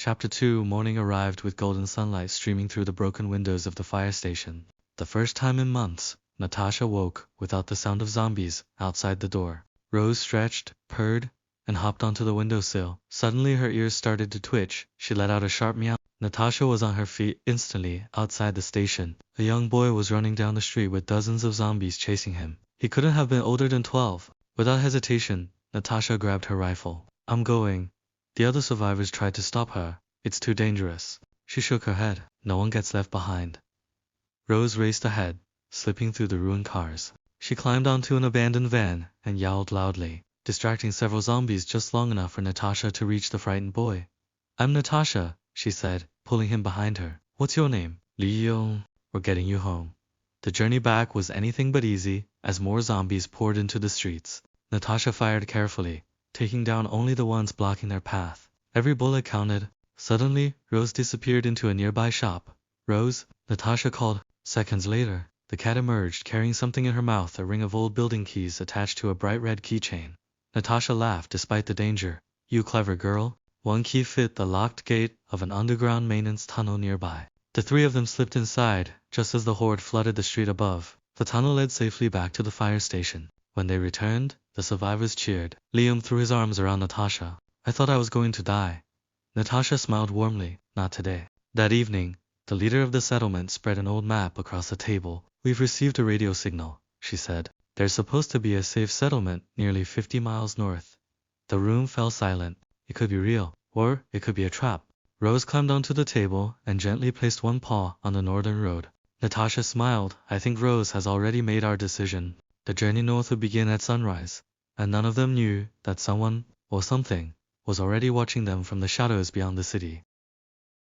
Chapter 2 Morning arrived with golden sunlight streaming through the broken windows of the fire station. The first time in months, Natasha woke without the sound of zombies outside the door. Rose stretched, purred, and hopped onto the windowsill. Suddenly her ears started to twitch. She let out a sharp meow. Natasha was on her feet instantly outside the station. A young boy was running down the street with dozens of zombies chasing him. He couldn't have been older than 12. Without hesitation, Natasha grabbed her rifle. "I'm going." The other survivors tried to stop her. "It's too dangerous." She shook her head. "No one gets left behind." Rose raced ahead, slipping through the ruined cars. She climbed onto an abandoned van and yowled loudly, distracting several zombies just long enough for Natasha to reach the frightened boy. "I'm Natasha," she said, pulling him behind her. "What's your name?" "Leon." "We're getting you home." The journey back was anything but easy, as more zombies poured into the streets. Natasha fired carefully, taking down only the ones blocking their path. Every bullet counted. Suddenly, Rose disappeared into a nearby shop. "Rose," Natasha called. Seconds later, the cat emerged carrying something in her mouth, a ring of old building keys attached to a bright red keychain. Natasha laughed despite the danger. "You clever girl." One key fit the locked gate of an underground maintenance tunnel nearby. The three of them slipped inside, just as the horde flooded the street above. The tunnel led safely back to the fire station. When they returned, the survivors cheered. Liam threw his arms around Natasha. "I thought I was going to die." Natasha smiled warmly. "Not today." That evening, the leader of the settlement spread an old map across the table. "We've received a radio signal," she said. "There's supposed to be a safe settlement nearly 50 miles north." The room fell silent. It could be real, or it could be a trap. Rose climbed onto the table and gently placed one paw on the northern road. Natasha smiled. "I think Rose has already made our decision." The journey north would begin at sunrise, and none of them knew that someone, or something, was already watching them from the shadows beyond the city.